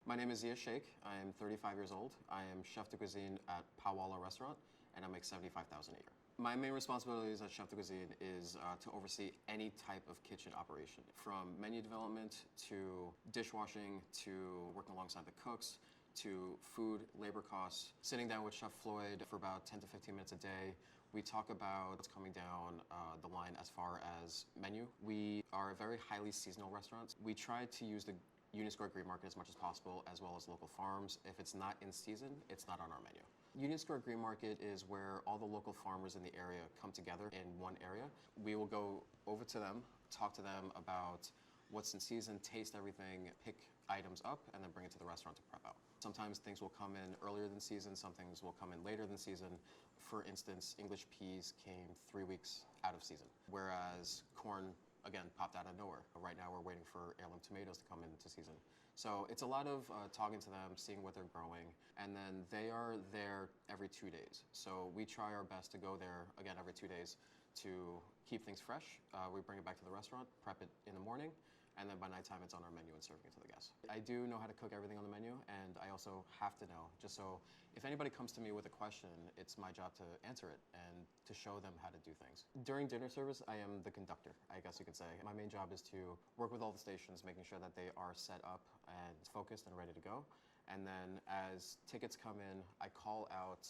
My name is Zia Sheikh. I am 35 years old. I am chef de cuisine at Pawala Restaurant, and I make $75,000 a year. My main responsibilities as chef de cuisine is to oversee any type of kitchen operation, from menu development to dishwashing to working alongside the cooks to food, labor costs. Sitting down with Chef Floyd for about 10 to 15 minutes a day, we talk about what's coming down the line as far as menu. We are a very highly seasonal restaurant. We try to use the Union Square Green Market as much as possible, as well as local farms. If it's not in season, it's not on our menu. Union Square Green Market is where all the local farmers in the area come together in one area. We will go over to them, talk to them about what's in season, taste everything, pick items up, and then bring it to the restaurant to prep out. Sometimes things will come in earlier than season, some things will come in later than season. For instance, English peas came 3 weeks out of season, whereas corn again, popped out of nowhere. Right now we're waiting for heirloom tomatoes to come into season. So it's a lot of talking to them, seeing what they're growing, and then they are there every 2 days. So we try our best to go there, again, every 2 days to keep things fresh. We bring it back to the restaurant, prep it in the morning, and then by nighttime it's on our menu and serving it to the guests. I do know how to cook everything on the menu, and I also have to know, just so if anybody comes to me with a question, it's my job to answer it and to show them how to do things. During dinner service, I am the conductor, I guess you could say. My main job is to work with all the stations, making sure that they are set up and focused and ready to go. And then as tickets come in, I call out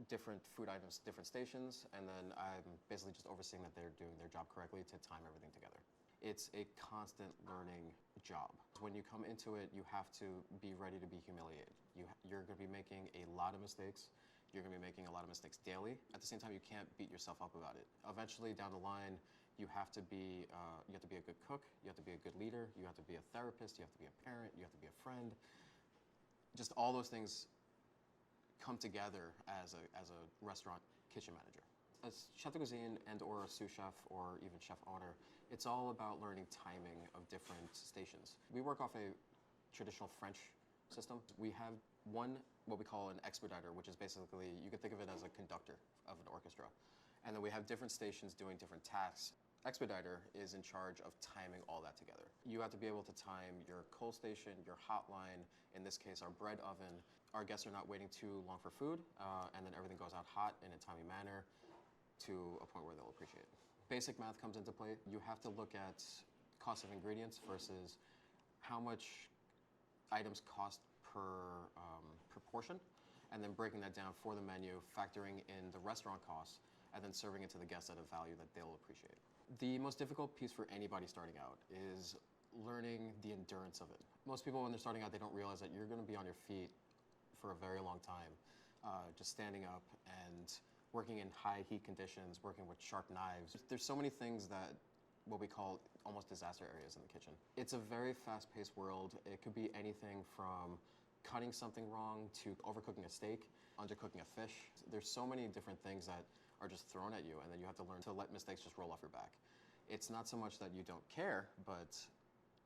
different food items, different stations, and then I'm basically just overseeing that they're doing their job correctly to time everything together. It's a constant learning job. When you come into it, you have to be ready to be humiliated. You're gonna be making a lot of mistakes. You're gonna be making a lot of mistakes daily. At the same time, you can't beat yourself up about it. Eventually, down the line, you have to be a good cook, you have to be a good leader, you have to be a therapist, you have to be a parent, you have to be a friend. Just all those things come together as a restaurant kitchen manager. As chef de cuisine and or a sous chef or even chef owner, it's all about learning timing of different stations. We work off a traditional French system. We have one, what we call an expediter, which is basically, you can think of it as a conductor of an orchestra. And then we have different stations doing different tasks. Expediter is in charge of timing all that together. You have to be able to time your cold station, your hot line, in this case our bread oven. Our guests are not waiting too long for food, and then everything goes out hot in a timely manner to a point where they'll appreciate it. Basic math comes into play. You have to look at cost of ingredients versus how much items cost per portion, and then breaking that down for the menu, factoring in the restaurant costs, and then serving it to the guests at a value that they'll appreciate. The most difficult piece for anybody starting out is learning the endurance of it. Most people, when they're starting out, they don't realize that you're gonna be on your feet for a very long time, just standing up and working in high heat conditions, working with sharp knives. There's so many things that what we call almost disaster areas in the kitchen. It's a very fast-paced world. It could be anything from cutting something wrong to overcooking a steak, undercooking a fish. There's so many different things that are just thrown at you, and then you have to learn to let mistakes just roll off your back. It's not so much that you don't care, but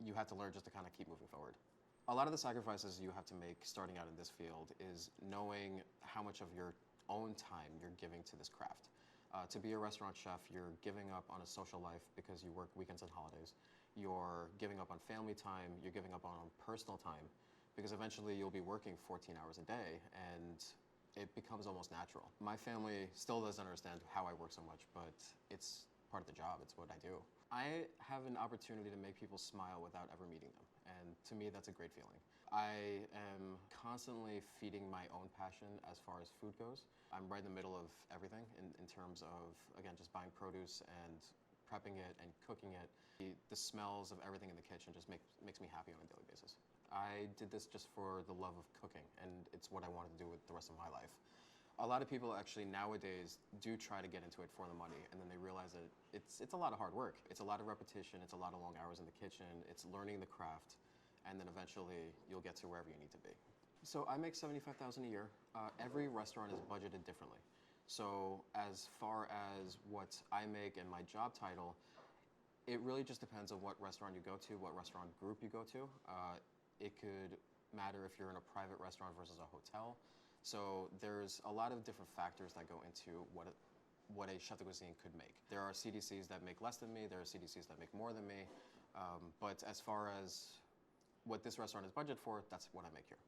you have to learn just to kind of keep moving forward. A lot of the sacrifices you have to make starting out in this field is knowing how much of your own time you're giving to this craft. To be a restaurant chef, you're giving up on a social life because you work weekends and holidays. You're giving up on family time, you're giving up on personal time, because eventually you'll be working 14 hours a day and it becomes almost natural. My family still doesn't understand how I work so much, but it's part of the job, it's what I do. I have an opportunity to make people smile without ever meeting them, and to me that's a great feeling. I am constantly feeding my own passion as far as food goes. I'm right in the middle of everything in terms of, again, just buying produce and prepping it and cooking it. The smells of everything in the kitchen just makes me happy on a daily basis. I did this just for the love of cooking, and it's what I wanted to do with the rest of my life. A lot of people actually nowadays do try to get into it for the money, and then they realize that it's a lot of hard work. It's a lot of repetition, it's a lot of long hours in the kitchen, it's learning the craft, and then eventually you'll get to wherever you need to be. So I make $75,000 a year. Every restaurant is budgeted differently. So as far as what I make and my job title, it really just depends on what restaurant you go to, what restaurant group you go to. It could matter if you're in a private restaurant versus a hotel. So there's a lot of different factors that go into what a chef de cuisine could make. There are CDCs that make less than me, there are CDCs that make more than me, but as far as what this restaurant is budgeted for, that's what I make here.